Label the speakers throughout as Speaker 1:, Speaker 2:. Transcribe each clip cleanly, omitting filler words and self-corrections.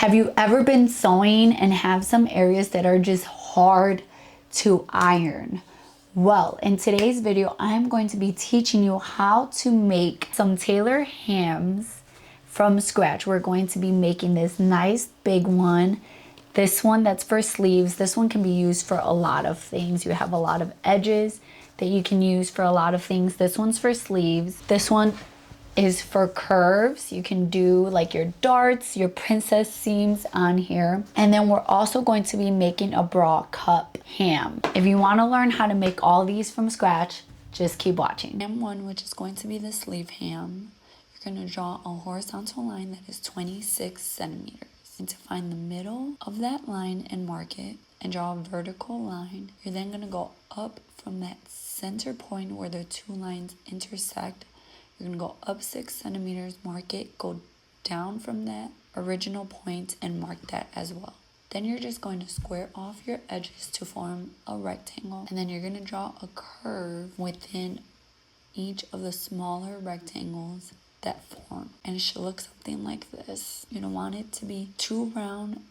Speaker 1: Have you ever been sewing and have some areas that are just hard to iron? Well, in today's video, I'm going to be teaching you how to make some tailor hems from scratch. We're going to be making this nice big one. This one that's for sleeves. This one can be used for a lot of things. You have a lot of edges that you can use for a lot of things. This one's for sleeves. This one is for curves. You can do like your darts, your princess seams on here. And then we're also going to be making a bra cup hem. If you want to learn how to make all these from scratch, just keep watching. Hem 1, which is going to be the sleeve hem, you're going to draw a horizontal line that is 26 centimeters. And to find the middle of that line and mark it and draw a vertical line, you're then going to go up from that center point where the two lines intersect. You're going to go up 6 centimeters, mark it, go down from that original point and mark that as well. Then you're just going to square off your edges to form a rectangle. And then you're going to draw a curve within each of the smaller rectangles that form. And it should look something like this. You don't want it to be too round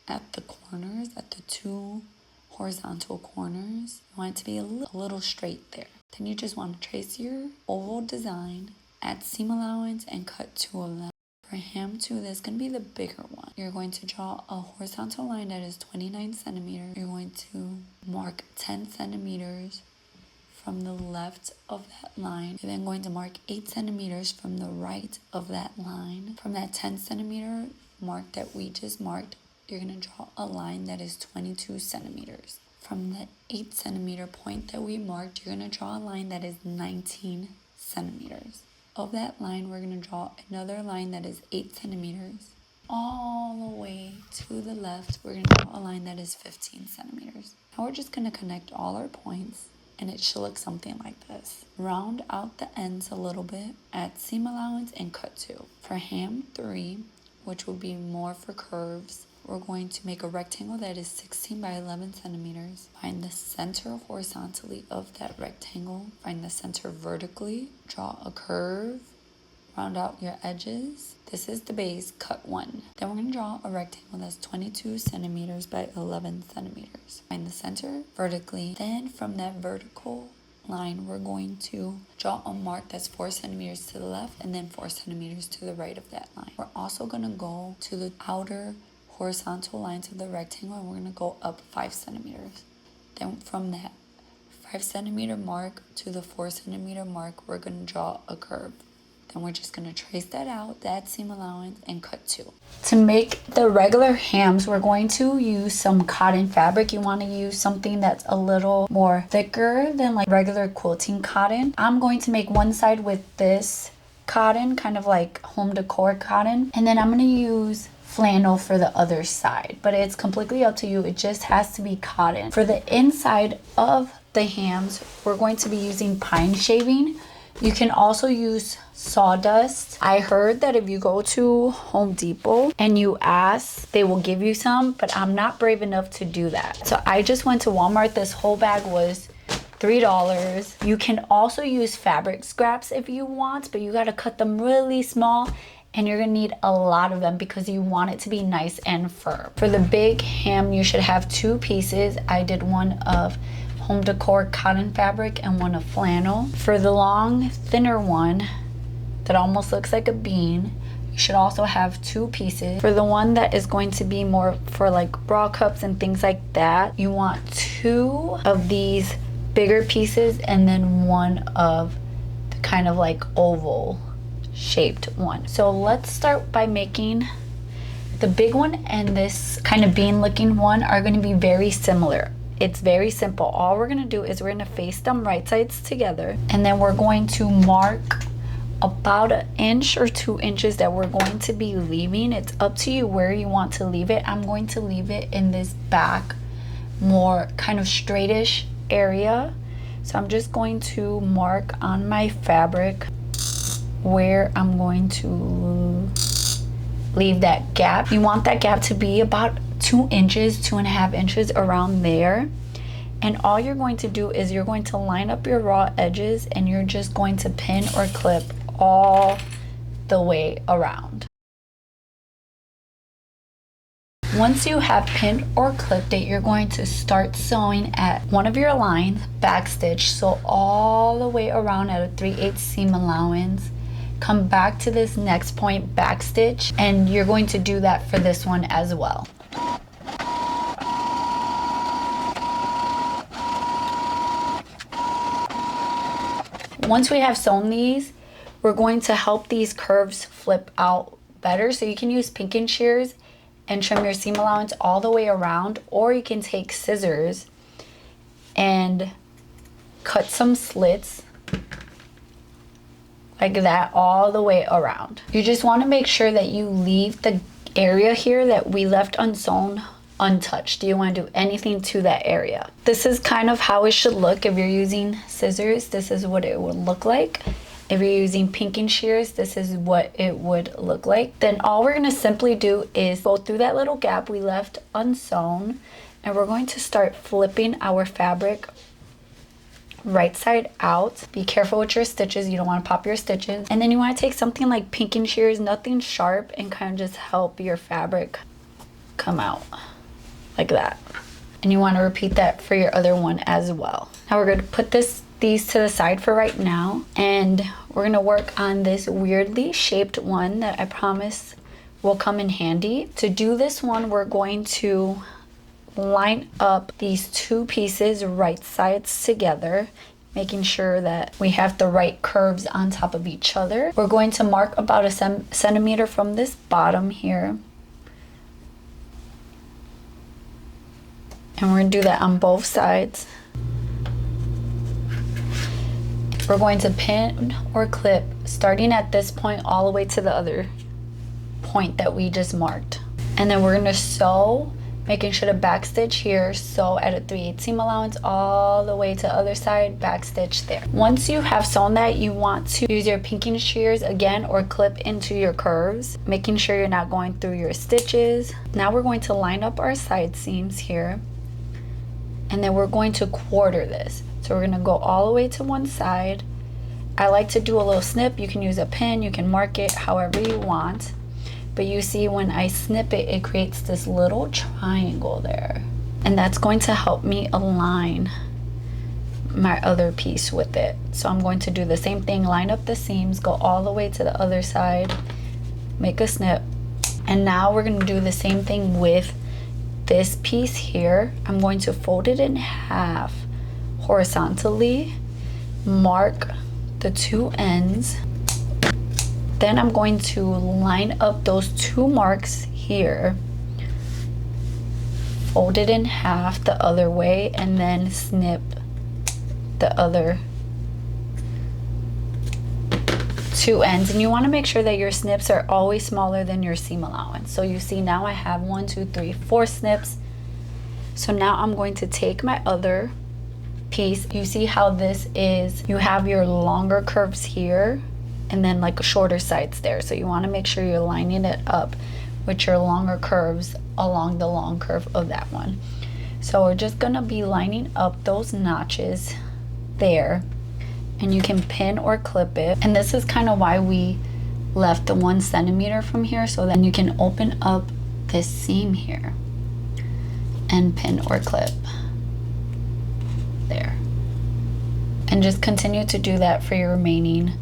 Speaker 1: at the corners, at the two horizontal corners. You want it to be a little straight there. Then you just want to trace your oval design, add seam allowance, and cut 2 of them. For hem 2, that's going to be the bigger one. You're going to draw a horizontal line that is 29 centimeters. You're going to mark 10 centimeters from the left of that line. You're then going to mark 8 centimeters from the right of that line. From that 10 centimeter mark that we just marked, you're going to draw a line that is 22 centimeters. From the 8 centimeter point that we marked, you're going to draw a line that is 19 centimeters. Of that line, we're going to draw another line that is 8 centimeters. All the way to the left, we're going to draw a line that is 15 centimeters. Now we're just going to connect all our points, and it should look something like this. Round out the ends a little bit, add seam allowance, and cut 2. For hem 3, which will be more for curves, we're going to make a rectangle that is 16 by 11 centimeters. Find the center horizontally of that rectangle. Find the center vertically. Draw a curve. Round out your edges. This is the base, cut 1. Then we're going to draw a rectangle that's 22 centimeters by 11 centimeters. Find the center vertically. Then from that vertical line, we're going to draw a mark that's 4 centimeters to the left and then 4 centimeters to the right of that line. We're also going to go to the outer horizontal lines of the rectangle and we're going to go up 5 centimeters. Then from that 5 centimeter mark to the 4 centimeter mark, we're going to draw a curve. Then we're just going to trace that out, that seam allowance, and cut 2. To make the regular hems, we're going to use some cotton fabric. You want to use something that's a little more thicker than like regular quilting cotton. I'm going to make one side with this cotton, kind of like home decor cotton, and then I'm going to use flannel for the other side, but it's completely up to you. It just has to be cotton. For the inside of the hems, we're going to be using pine shaving. You can also use sawdust. I heard that if you go to Home Depot and you ask, they will give you some, but I'm not brave enough to do that. So I just went to Walmart. This whole bag was $3. You can also use fabric scraps if you want, but you got to cut them really small. And you're gonna need a lot of them because you want it to be nice and firm. For the big hem, you should have 2 pieces. I did one of home decor cotton fabric and one of flannel. For the long, thinner one that almost looks like a bean, you should also have 2 pieces. For the one that is going to be more for like bra cups and things like that, you want 2 of these bigger pieces and then 1 of the kind of like oval shaped one. So let's start by making the big one, and this kind of bean looking one are going to be very similar. It's very simple. All we're going to do is we're going to face them right sides together, and then we're going to mark about 1 inch or 2 inches that we're going to be leaving. It's up to you where you want to leave it. I'm going to leave it in this back more kind of straightish area. So I'm just going to mark on my fabric where I'm going to leave that gap. You want that gap to be about 2 inches, 2.5 inches around there. And all you're going to do is you're going to line up your raw edges and you're just going to pin or clip all the way around. Once you have pinned or clipped it, you're going to start sewing at one of your lines, backstitch, so all the way around at a 3/8 seam allowance. Come back to this next point, backstitch, and you're going to do that for this one as well. Once we have sewn these, we're going to help these curves flip out better, so you can use pinking shears and trim your seam allowance all the way around, or you can take scissors and cut some slits like that all the way around. You just want to make sure that you leave the area here that we left unsewn untouched. You want to do anything to that area. This is kind of how it should look. If you're using scissors, this is what it would look like. If you're using pinking shears, this is what it would look like. Then all we're going to simply do is go through that little gap we left unsewn, and we're going to start flipping our fabric right side out. Be careful with your stitches. You don't want to pop your stitches. And then you want to take something like pinking shears, nothing sharp, and kind of just help your fabric come out like that. And you want to repeat that for your other one as well. Now we're going to put these to the side for right now, and we're going to work on this weirdly shaped one that I promise will come in handy. To do this one, we're going to line up these two pieces right sides together, making sure that we have the right curves on top of each other. We're going to mark about a centimeter from this bottom here, and we're going to do that on both sides. We're going to pin or clip starting at this point all the way to the other point that we just marked. And then we're going to sew, making sure to backstitch here, sew at a 3/8 seam allowance all the way to the other side, backstitch there. Once you have sewn that, you want to use your pinking shears again or clip into your curves, making sure you're not going through your stitches. Now we're going to line up our side seams here, and then we're going to quarter this. So we're going to go all the way to one side. I like to do a little snip. You can use a pin, you can mark it however you want. But you see when I snip it, it creates this little triangle there. And that's going to help me align my other piece with it. So I'm going to do the same thing, line up the seams, go all the way to the other side, make a snip. And now we're going to do the same thing with this piece here. I'm going to fold it in half horizontally, mark the two ends. Then I'm going to line up those two marks here, fold it in half the other way, and then snip the other two ends. And you want to make sure that your snips are always smaller than your seam allowance. So you see now I have 1, 2, 3, 4 snips. So now I'm going to take my other piece. You see how this is, you have your longer curves here and then like shorter sides there. So you want to make sure you're lining it up with your longer curves along the long curve of that one. So we're just gonna be lining up those notches there, and you can pin or clip it. And this is kind of why we left the 1 centimeter from here, so then you can open up this seam here and pin or clip there. And just continue to do that for your remaining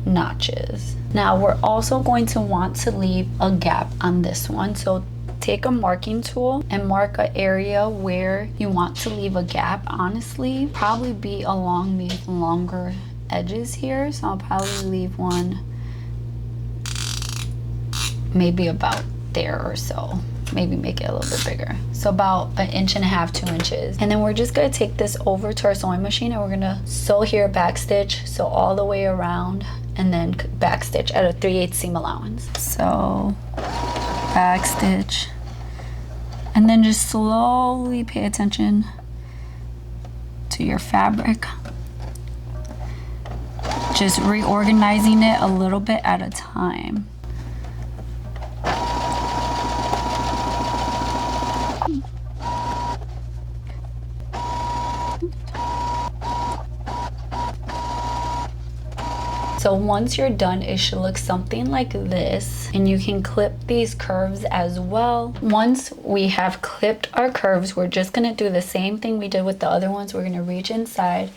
Speaker 1: notches. Now we're also going to want to leave a gap on this one. So take a marking tool and mark an area where you want to leave a gap. Honestly, probably be along these longer edges here. So I'll probably leave one maybe about there or so. Maybe make it a little bit bigger. So about 1.5 inches, 2 inches. And then we're just gonna take this over to our sewing machine and we're gonna sew here, backstitch, sew all the way around, and then backstitch at a 3/8 seam allowance. So backstitch, and then just slowly pay attention to your fabric. Just reorganizing it a little bit at a time. So once you're done, it should look something like this, and you can clip these curves as well. Once we have clipped our curves, we're just gonna do the same thing we did with the other ones. We're gonna reach inside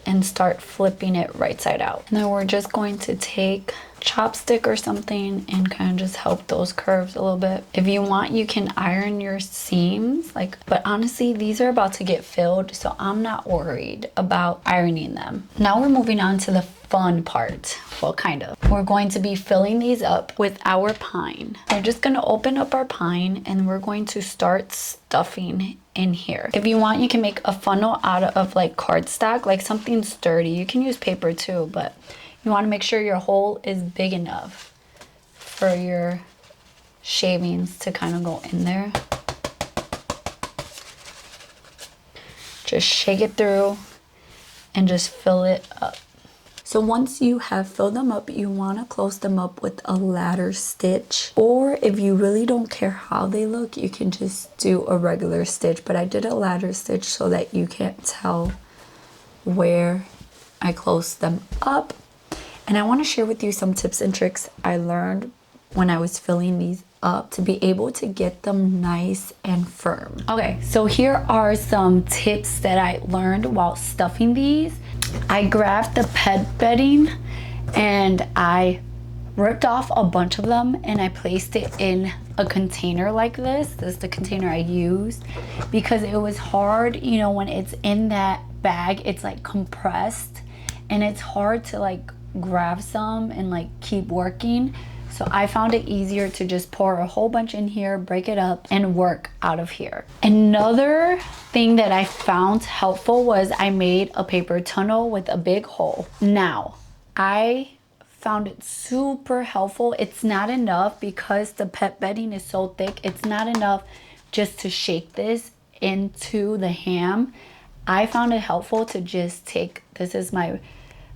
Speaker 1: and start flipping it right side out. And then we're just going to take chopstick or something and kind of just help those curves a little bit. If you want, you can iron your seams, but honestly, these are about to get filled, so I'm not worried about ironing them. Now we're moving on to the fun part. Well, kind of. We're going to be filling these up with our pine. We're just gonna open up our pine and we're going to start stuffing in here. If you want, you can make a funnel out of like cardstock, like something sturdy. You can use paper too, but you want to make sure your hole is big enough for your shavings to kind of go in there. Just shake it through and just fill it up. So once you have filled them up, you want to close them up with a ladder stitch. Or if you really don't care how they look, you can just do a regular stitch. But I did a ladder stitch so that you can't tell where I closed them up. And I want to share with you some tips and tricks I learned when I was filling these up to be able to get them nice and firm. Okay, so here are some tips that I learned while stuffing these. I grabbed the pet bedding and I ripped off a bunch of them and I placed it in a container like this. This is the container I used because it was hard, you know, when it's in that bag, it's like compressed and it's hard to like grab some and like keep working. So I found it easier to just pour a whole bunch in here, break it up, and work out of here. Another thing that I found helpful was I made a paper tunnel with a big hole. Now, I found it super helpful. It's not enough because the pet bedding is so thick. It's not enough just to shake this into the ham. I found it helpful to just take, this is my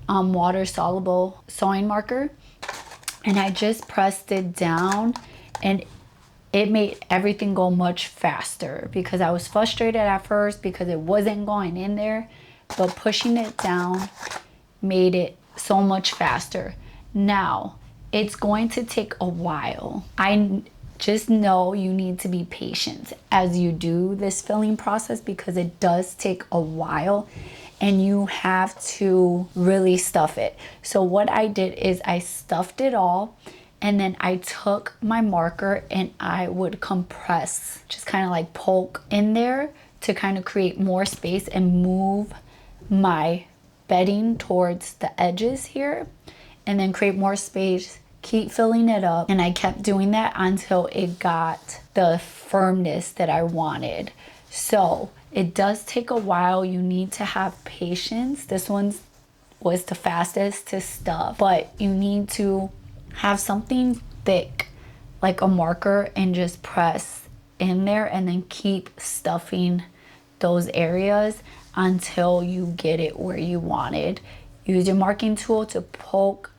Speaker 1: water soluble sewing marker, and I just pressed it down and it made everything go much faster because I was frustrated at first because it wasn't going in there, but pushing it down made it so much faster. Now, it's going to take a while. I just know you need to be patient as you do this filling process because it does take a while and you have to really stuff it. So what I did is I stuffed it all and then I took my marker and I would compress, just kind of like poke in there to kind of create more space and move my bedding towards the edges here and then create more space, keep filling it up. And I kept doing that until it got the firmness that I wanted. So it does take a while. You need to have patience. This one was the fastest to stuff, but you need to have something thick like a marker and just press in there and then keep stuffing those areas until you get it where you wanted. Use your marking tool to poke,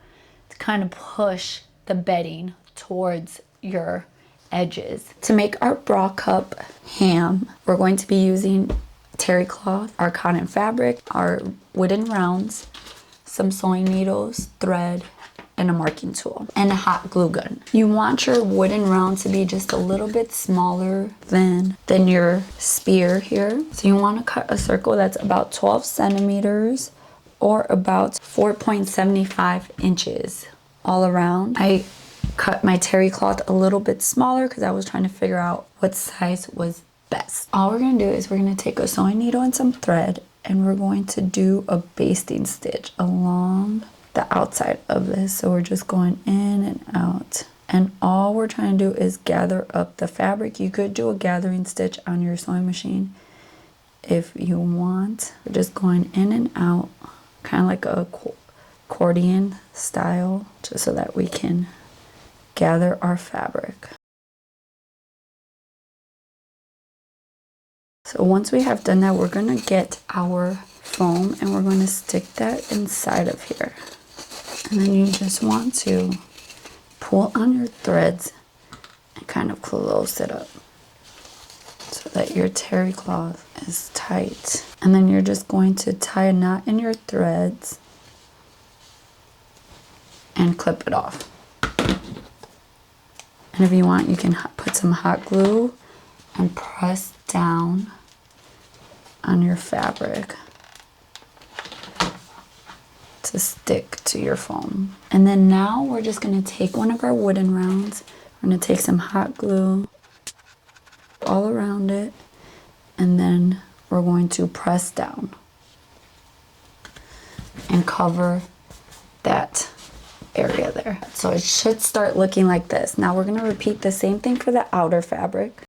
Speaker 1: to kind of push the bedding towards your edges. To make our bra cup ham, we're going to be using terry cloth, our cotton fabric, our wooden rounds, some sewing needles, thread, and a marking tool, and a hot glue gun. You want your wooden round to be just a little bit smaller than your spear here. So you want to cut a circle that's about 12 centimeters or about 4.75 inches all around. I cut my terry cloth a little bit smaller because I was trying to figure out what size was best. All we're going to do is we're going to take a sewing needle and some thread and we're going to do a basting stitch along the outside of this. So we're just going in and out, and all we're trying to do is gather up the fabric. You could do a gathering stitch on your sewing machine if you want. We're just going in and out, kind of like a accordion style, just so that we can gather our fabric. So once we have done that, we're going to get our foam and we're going to stick that inside of here. And then you just want to pull on your threads and kind of close it up so that your terry cloth is tight. And then you're just going to tie a knot in your threads and clip it off. And if you want, you can put some hot glue and press down on your fabric to stick to your foam. And then now we're just gonna take one of our wooden rounds. We're gonna take some hot glue all around it, and then we're going to press down and cover that area there. So it should start looking like this. Now we're going to repeat the same thing for the outer fabric.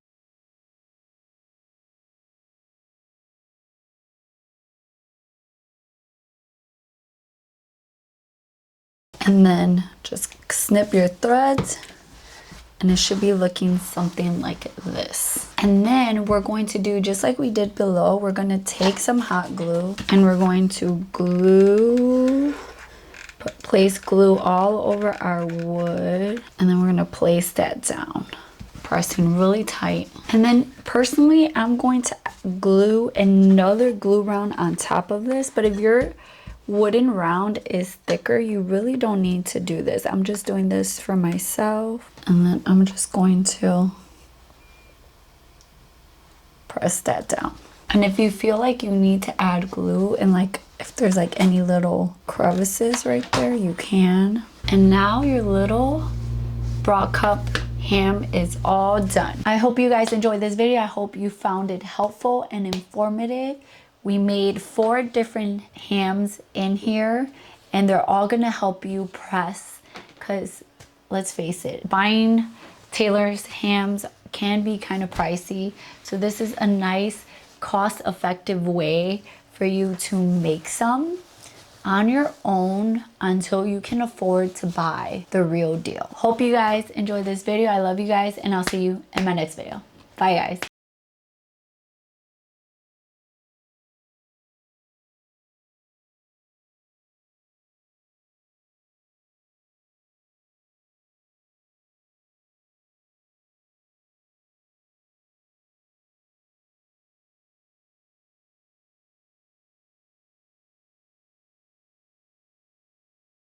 Speaker 1: And then just snip your threads, and it should be looking something like this. And then we're going to do just like we did below. We're going to take some hot glue and we're going to place glue all over our wood, and then we're going to place that down, pressing really tight. And then personally, I'm going to glue another glue round on top of this, but if your wooden round is thicker, you really don't need to do this. I'm just doing this for myself, and then I'm just going to press that down. And if you feel like you need to add glue, and like if there's like any little crevices right there, you can. And now your little bra cup ham is all done. I hope you guys enjoyed this video. I hope you found it helpful and informative. We made 4 different hams in here, and they're all gonna help you press, because let's face it, buying tailor's hams can be kind of pricey. So this is a nice cost-effective way for you to make some on your own until you can afford to buy the real deal. Hope you guys enjoyed this video. I love you guys, and I'll see you in my next video. Bye guys.